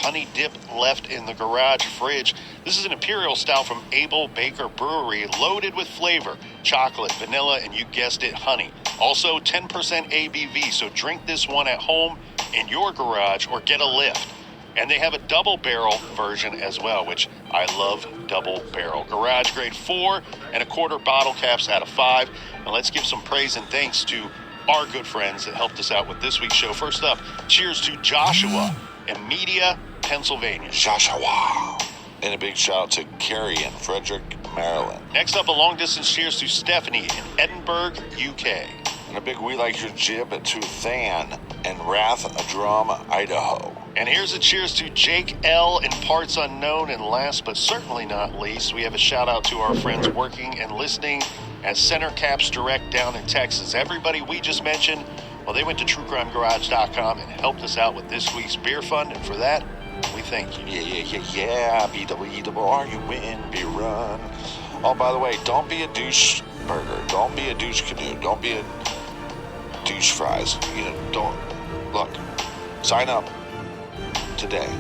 honey dip left in the garage fridge. This is an Imperial Stout from Able Baker Brewery, loaded with flavor, chocolate, vanilla, and you guessed it, honey. Also 10% ABV, so drink this one at home, in your garage, or get a lift. And they have a double barrel version as well, which I love double barrel. Garage grade 4.25 bottle caps out of 5. And let's give some praise and thanks to our good friends that helped us out with this week's show. First up, cheers to Joshua in Media, Pennsylvania. Joshua. And a big shout out to Carrie in Frederick, Maryland. Next up, a long distance cheers to Stephanie in Edinburgh, UK. And a big we like your jib to Than in Rathdrum, Idaho. And here's a cheers to Jake L in Parts Unknown. And last but certainly not least, we have a shout out to our friends working and listening at Center Caps Direct down in Texas. Everybody we just mentioned, well, they went to TrueCrimeGarage.com and helped us out with this week's beer fund. And for that, we thank you. Yeah. BWR, you win, beer run. Oh, by the way, don't be a douche burger. Don't be a douche canoe. Don't be a douche fries. Don't. Look, sign up today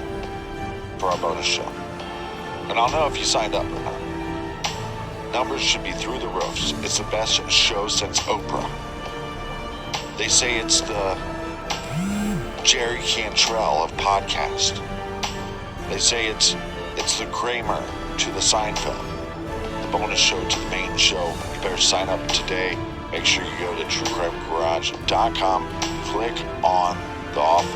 for our bonus show. And I'll know if you signed up or not. Numbers should be through the roofs. It's the best show since Oprah. They say it's the Jerry Cantrell of podcast. They say it's the Kramer to the Seinfeld. The bonus show to the main show. You better sign up today. Make sure you go to TrueCrimeGarage.com, click on the Off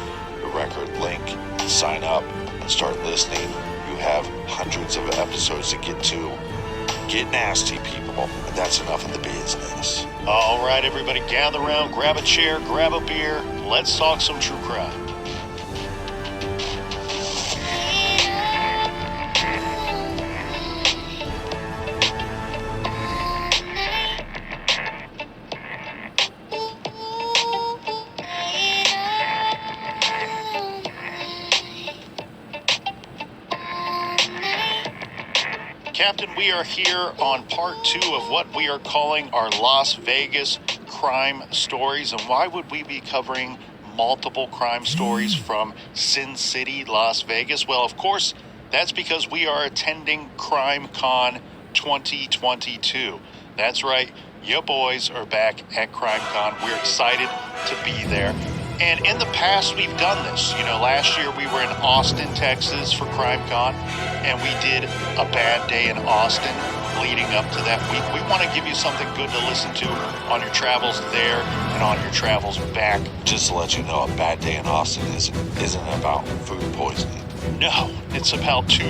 the Record link, sign up, and start listening. You have hundreds of episodes to get to. Get nasty, people. And that's enough of the business. All right, everybody, gather around, grab a chair, grab a beer. Let's talk some true crime. Captain, we are here on part 2 of what we are calling our Las Vegas crime stories. And why would we be covering multiple crime stories from Sin City, Las Vegas? Well, of course, that's because we are attending CrimeCon 2022. That's right, your boys are back at CrimeCon. We're excited to be there. And in the past, we've done this. Last year we were in Austin, Texas for CrimeCon, and we did a bad day in Austin leading up to that week. We want to give you something good to listen to on your travels there and on your travels back. Just to let you know, a bad day in Austin isn't about food poisoning. No, it's about 2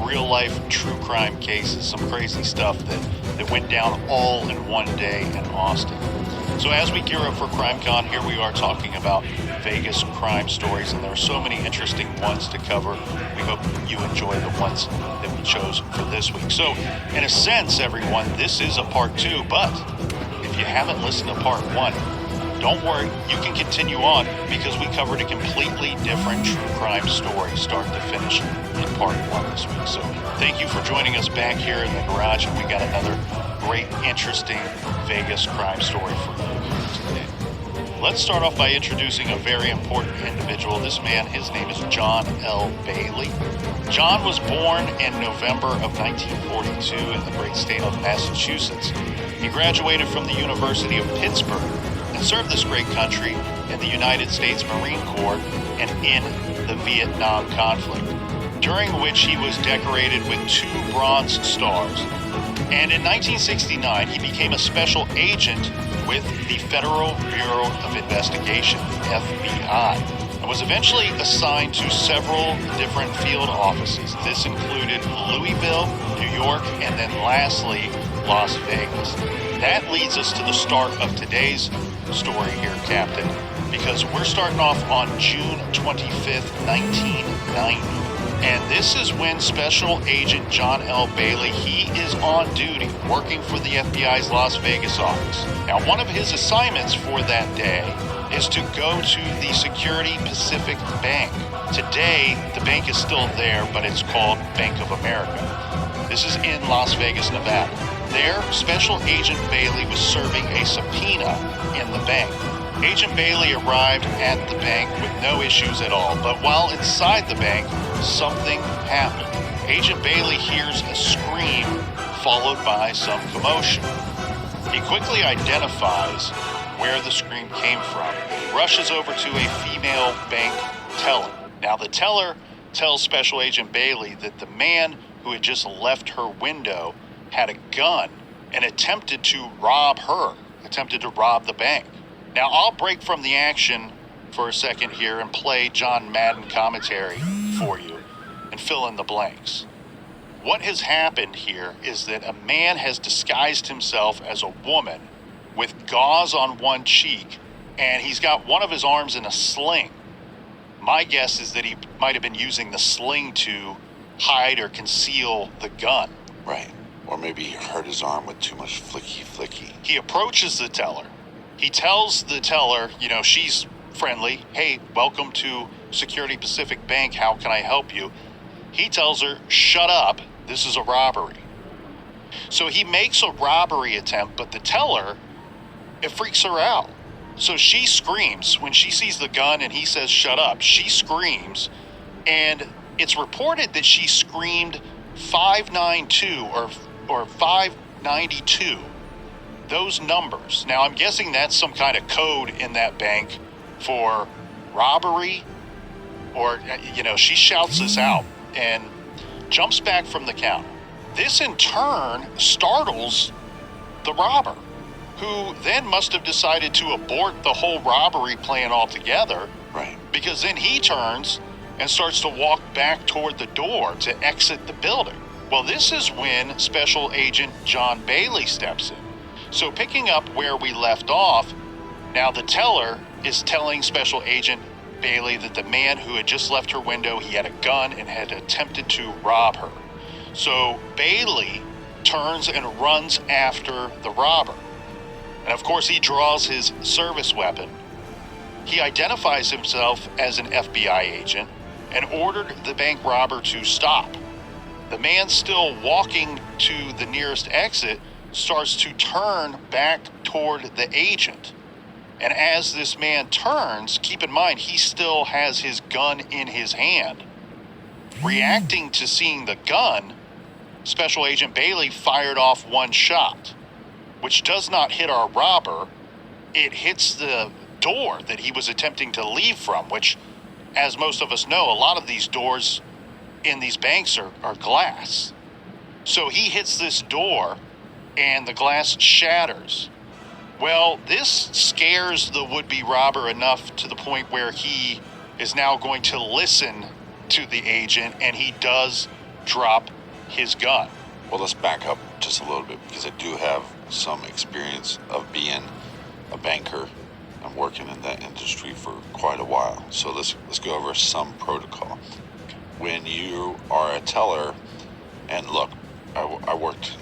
real-life true crime cases, some crazy stuff that went down all in one day in Austin. So as we gear up for CrimeCon, here we are talking about Vegas crime stories, and there are so many interesting ones to cover. We hope you enjoy the ones that we chose for this week. So, in a sense, everyone, this is a part 2, but if you haven't listened to part 1, don't worry, you can continue on because we covered a completely different true crime story, start to finish, in part 1 this week. So thank you for joining us back here in the garage, and we got another great, interesting Vegas crime story for you today. Let's start off by introducing a very important individual. This man, his name is John L. Bailey. John was born in November of 1942 in the great state of Massachusetts. He graduated from the University of Pittsburgh and served this great country in the United States Marine Corps and in the Vietnam conflict, during which he was decorated with 2 Bronze Stars. And in 1969, he became a special agent with the Federal Bureau of Investigation, FBI, and was eventually assigned to several different field offices. This included Louisville, New York, and then lastly, Las Vegas. That leads us to the start of today's story here, Captain, because we're starting off on June 25th, 1990. And this is when Special Agent John L. Bailey, he is on duty working for the FBI's Las Vegas office. Now, one of his assignments for that day is to go to the Security Pacific Bank. Today, the bank is still there, but it's called Bank of America. This is in Las Vegas, Nevada. There, Special Agent Bailey was serving a subpoena in the bank. Agent Bailey arrived at the bank with no issues at all, but while inside the bank, something happened. Agent Bailey hears a scream followed by some commotion. He quickly identifies where the scream came from. He rushes over to a female bank teller. Now, the teller tells Special Agent Bailey that the man who had just left her window had a gun and attempted to rob the bank. Now, I'll break from the action for a second here and play John Madden commentary for you and fill in the blanks. What has happened here is that a man has disguised himself as a woman with gauze on one cheek, and he's got one of his arms in a sling. My guess is that he might have been using the sling to hide or conceal the gun. Right. Or maybe he hurt his arm with too much flicky. He approaches the teller. He tells the teller, she's friendly. Hey, welcome to Security Pacific Bank. How can I help you? He tells her, shut up. This is a robbery. So he makes a robbery attempt, but the teller, it freaks her out. So she screams when she sees the gun and he says, shut up. She screams, and it's reported that she screamed 592 or 592. Those numbers. Now, I'm guessing that's some kind of code in that bank for robbery, or, she shouts this out and jumps back from the counter. This in turn startles the robber, who then must have decided to abort the whole robbery plan altogether. Right. Because then he turns and starts to walk back toward the door to exit the building. Well, this is when Special Agent John Bailey steps in. So picking up where we left off, now the teller is telling Special Agent Bailey that the man who had just left her window, he had a gun and had attempted to rob her. So Bailey turns and runs after the robber. And of course, he draws his service weapon. He identifies himself as an FBI agent and ordered the bank robber to stop. The man, still walking to the nearest exit, starts to turn back toward the agent. And as this man turns, keep in mind, he still has his gun in his hand. Reacting to seeing the gun, Special Agent Bailey fired off one shot, which does not hit our robber. It hits the door that he was attempting to leave from, which, as most of us know, a lot of these doors in these banks are glass. So he hits this door and the glass shatters. Well, this scares the would-be robber enough to the point where he is now going to listen to the agent, and he does drop his gun. Well, let's back up just a little bit, because I do have some experience of being a banker. I'm working in that industry for quite a while. So let's go over some protocol. When you are a teller, and look, I worked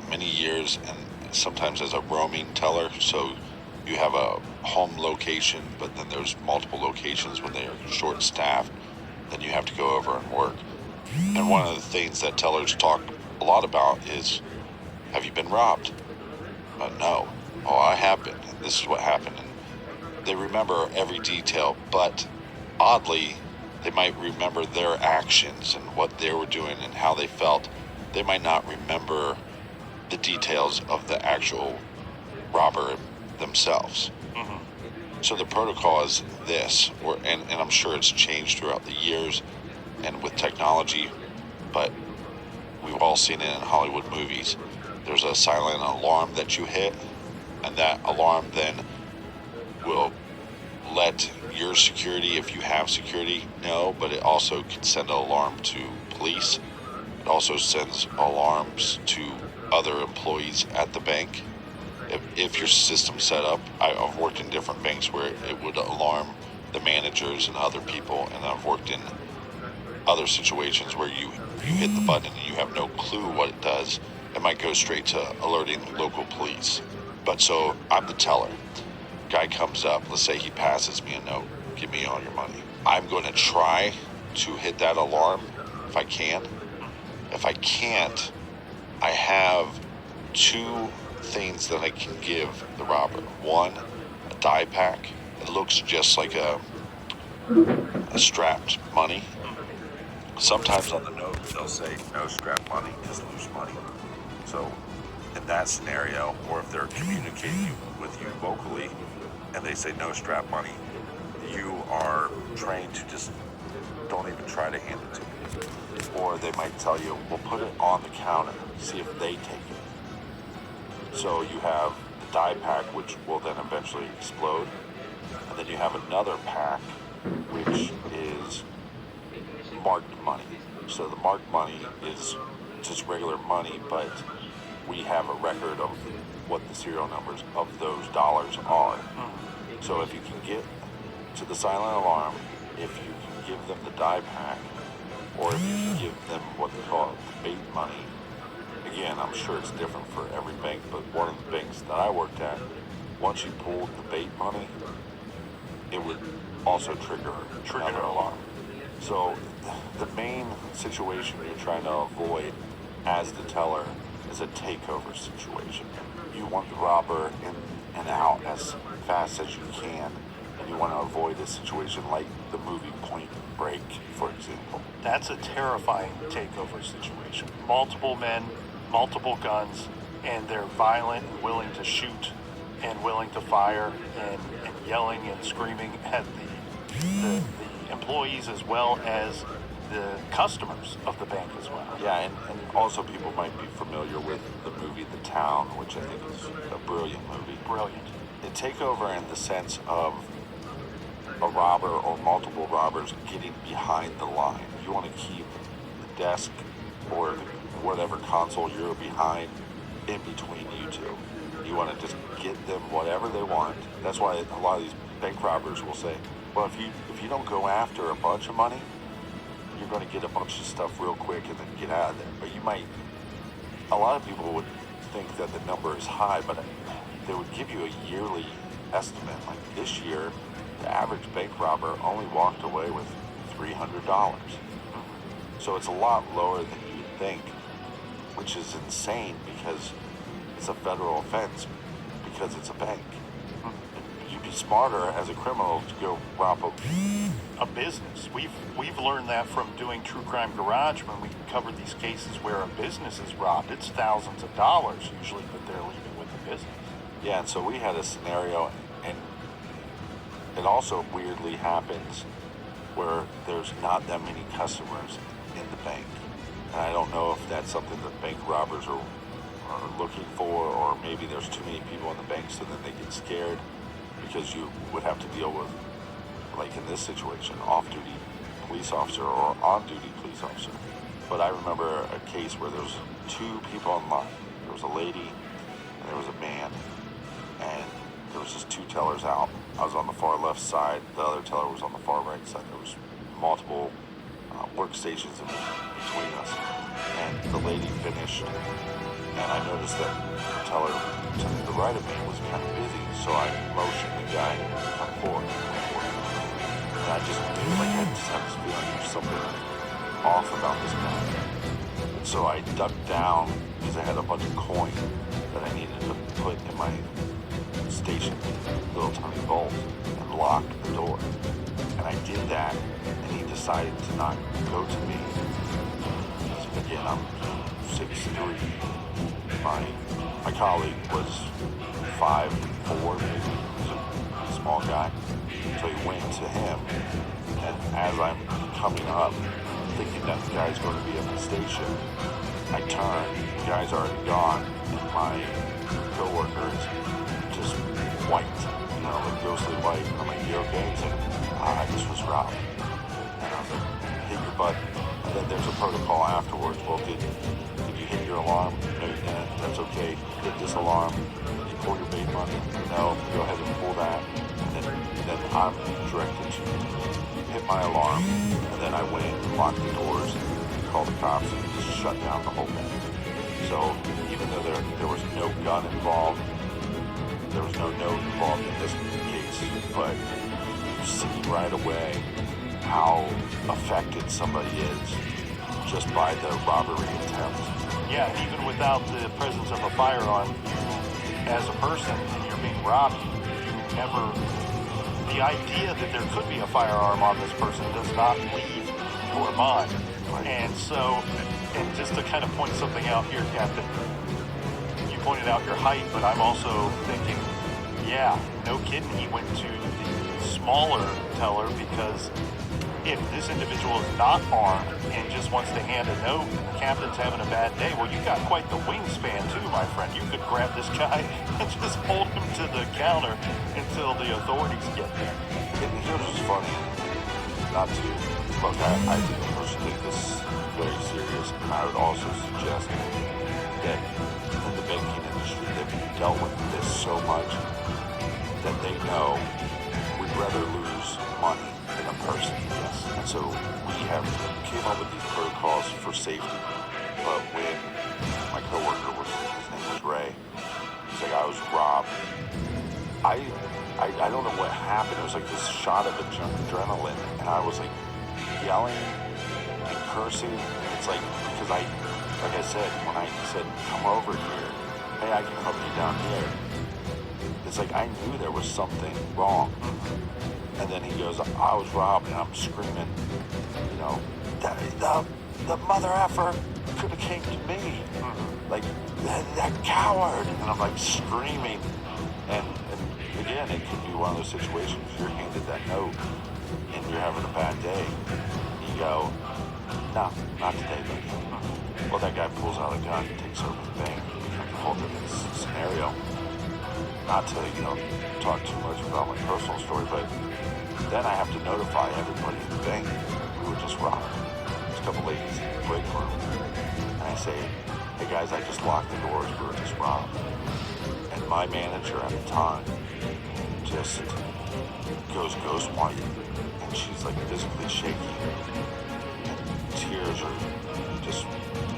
many years and sometimes as a roaming teller, so you have a home location, but then there's multiple locations when they are short-staffed, then you have to go over and work. And one of the things that tellers talk a lot about is, have you been robbed? No. Oh, I have been. This is what happened. And they remember every detail, but oddly, they might remember their actions and what they were doing and how they felt. They might not remember the details of the actual robber themselves. Mm-hmm. So the protocol is this, and I'm sure it's changed throughout the years and with technology, but we've all seen it in Hollywood movies. There's a silent alarm that you hit, and that alarm then will let your security, if you have security, know, but it also can send an alarm to police. It also sends alarms to other employees at the bank. If your system's set up, I've worked in different banks where it would alarm the managers and other people, and I've worked in other situations where you hit the button and you have no clue what it does. It might go straight to alerting local police. But so I'm the teller. Guy comes up, let's say he passes me a note, give me all your money. I'm going to try to hit that alarm if I can. If I can't, I have two things that I can give the robber. One, a die pack. It looks just like a strapped money. sometimes on the note they'll say no strap money, just loose money. So in that scenario, or if they're communicating with you vocally and they say no strap money, you are trained to just don't even try to hand it to me. Or they might tell you, we'll put it on the counter, see if they take it. So you have the die pack, which will then eventually explode, and then you have another pack, which is marked money. So the marked money is just regular money, but we have a record of what the serial numbers of those dollars are. So if you can get to the silent alarm, if you can give them the die pack, or if you can give them what they call bait money. Again, I'm sure it's different for every bank, but one of the banks that I worked at, once you pulled the bait money, it would also trigger another alarm. So the main situation you're trying to avoid as the teller is a takeover situation. You want the robber in and out as fast as you can, and you want to avoid a situation like the movie Point Break, for example. That's a terrifying takeover situation. Multiple men, multiple guns, and they're violent and willing to shoot and willing to fire and yelling and screaming at the employees as well as the customers of the bank as well. Yeah, and also people might be familiar with the movie The Town, which I think is a brilliant movie. Brilliant. They take over in the sense of a robber or multiple robbers getting behind the line. You want to keep the desk or whatever console you're behind in between you two. You want to just get them whatever they want. That's why a lot of these bank robbers will say, well, if you don't go after a bunch of money, you're going to get a bunch of stuff real quick and then get out of there. But a lot of people would think that the number is high, but they would give you a yearly estimate. Like this year, the average bank robber only walked away with $300. So it's a lot lower than you would think, which is insane because it's a federal offense because it's a bank. You'd be smarter as a criminal to go rob a business. We've learned that from doing True Crime Garage when we covered these cases where a business is robbed. It's thousands of dollars usually that they're leaving with the business. Yeah, and so we had a scenario, and it also weirdly happens where there's not that many customers in the bank. And I don't know if that's something that bank robbers are looking for, or maybe there's too many people in the bank so then they get scared, because you would have to deal with, like in this situation, off-duty police officer or on-duty police officer. But I remember a case where there was two people in line. There was a lady and there was a man, and there was just two tellers out. I was on the far left side, the other teller was on the far right side. There was multiple workstations in between us, and the lady finished, and I noticed that the teller to the right of me was kind of busy, so I motioned the guy to come forward. And I just knew, like, I just had this feeling there's something off about this guy. And so I ducked down because I had a bunch of coin that I needed to put in my station little tiny vault and locked the door. And I did that, and he decided to not go to me. Again, I'm 6'3". My colleague was 5'4", maybe. He was a small guy. So he went to him, and as I'm coming up, thinking that the guy's going to be at the station, I turn, the guy's already gone, and my coworker is just white, like ghostly white. I'm like, you okay? He's like, I just was robbed. And I was like, hit your butt. And then there's a protocol afterwards. Well, did you hit your alarm? No, you didn't. That's okay. Hit this alarm. Did you pull your bait money? No, go ahead and pull that. And then I'm directed to hit my alarm. And then I went and locked the doors, called the cops, and just shut down the whole thing. So even though there was no gun involved, there was no note involved in this case, but you see right away how affected somebody is just by the robbery attempt. Yeah, even without the presence of a firearm, as a person, and you're being robbed, the idea that there could be a firearm on this person does not leave your mind And so, and just to kind of point something out here, Captain, you pointed out your height, but I'm also thinking, yeah, no kidding, he went to the smaller teller, because if this individual is not armed and just wants to hand a note, Captain's having a bad day, well, you got quite the wingspan too, my friend. You could grab this guy and just hold him to the counter until the authorities get there. And here's what's funny, not to, look, I think personally take this very serious, and I would also suggest that in the banking industry, they've dealt with this so much that they know we'd rather lose money than a person. Yes. And so we have came up with these protocols for safety. But when my coworker his name was Ray, he's like, I was robbed. I don't know what happened. It was like this shot of adrenaline, and I was like yelling and cursing. And it's like, because like I said, when I said, come over here, hey, I can help you down here, it's like I knew there was something wrong. And then he goes, I was robbed, and I'm screaming, you know, the mother effer could have came to me. Like, that coward. And I'm like screaming. And again, it could be one of those situations, you're handed that note and you're having a bad day. You go, no, not today, buddy. Well, that guy pulls out a gun, takes over the bank. I can hold it in this scenario. Not to, talk too much about my personal story, but then I have to notify everybody in the bank we were just robbed. There's a couple ladies in the break room. And I say, hey guys, I just locked the doors, we were just robbed. And my manager at the time just goes ghost white, and she's like physically shaking, and tears are just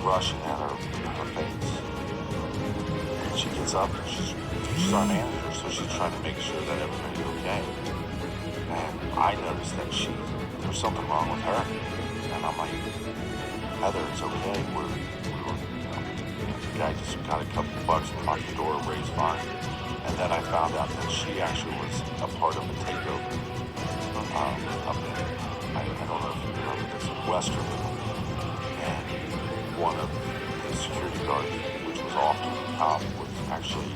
rushing at her face. And she gets up, and she's our manager, so she's trying to make sure that everybody's okay. And I noticed that there was something wrong with her, and I'm like, Heather, it's okay. We were, the guy just got a couple bucks and locked the door, raised fine. And then I found out that she actually was a part of the takeover up in, I don't know if you remember this, in Westerly. And one of the security guards, which was off to the top, was actually,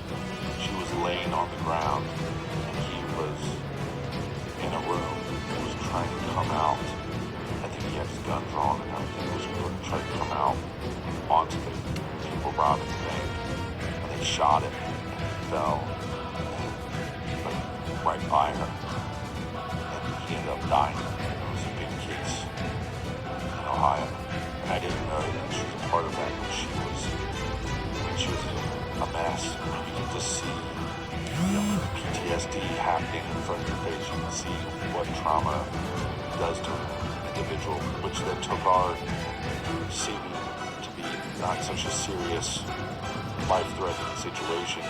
she was laying on the ground, and he was in a room. He was trying to come out. I think he had his gun drawn and everything. He was going to try to come out onto the people robbing the bank. And they shot him, and he fell right by her, and he ended up dying. It was a big case in Ohio, and I didn't know that she was a part of that when she was a mess. You get to see PTSD happening in front of your face. You can see what trauma does to an individual, which then took our seeming to be not such a serious, life-threatening situation,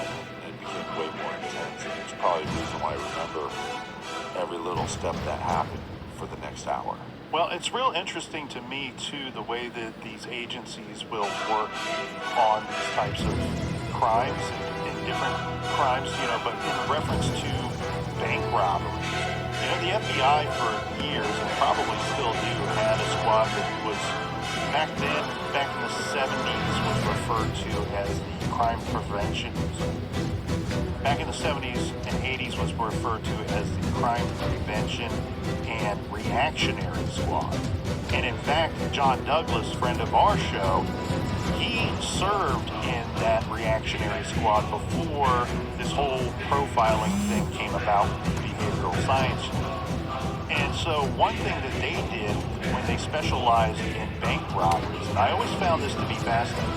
and became way more intense. And it's probably the reason why I remember every little step that happened for the next hour. Well, it's real interesting to me, too, the way that these agencies will work on these types of crimes and different crimes, but in reference to bank robberies. The FBI for years, and probably still do, had a squad that was, back in the 70s, was referred to as the crime prevention. Back in the 70s and 80s was referred to as the crime prevention and reactionary squad. And in fact, John Douglas, friend of our show, he served in that reactionary squad before this whole profiling thing came about with the behavioral science. And so one thing that they did when they specialized in bank robberies, and I always found this to be fascinating,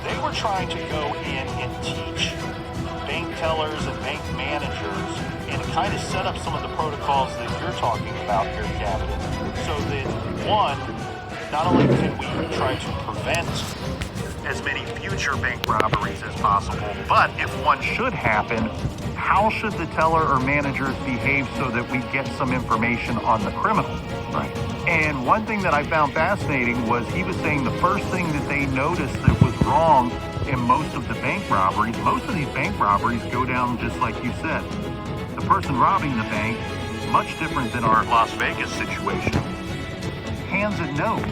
they were trying to go in and teach bank tellers and bank managers and kind of set up some of the protocols that you're talking about here, Captain, so that, one, not only can we try to prevent as many future bank robberies as possible, but if one should happen, how should the teller or managers behave so that we get some information on the criminal? Right. And one thing that I found fascinating was he was saying the first thing that they noticed that was wrong in most of the bank robberies, most of these bank robberies go down just like you said. The person robbing the bank, much different than our Las Vegas situation, hands a note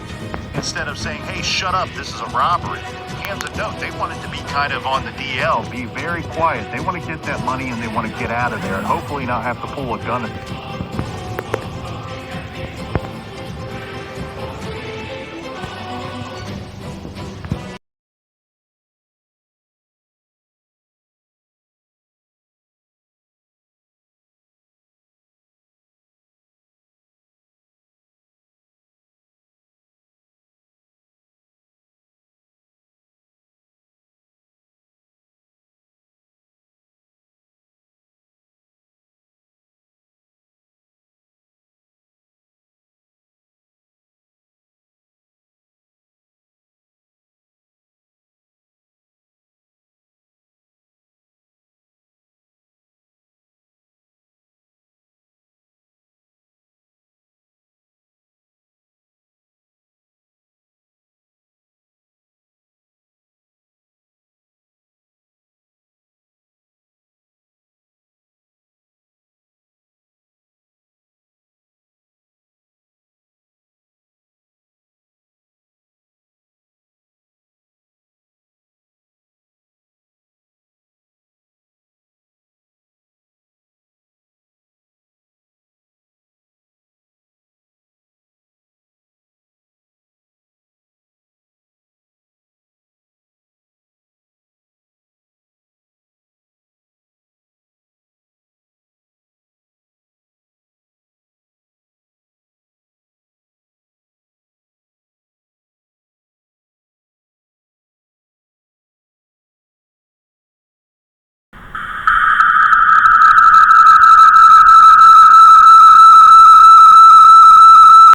instead of saying, hey, shut up, this is a robbery, hands a note. They wanted to be kind of on the DL, be very quiet. They want to get that money and they want to get out of there and hopefully not have to pull a gun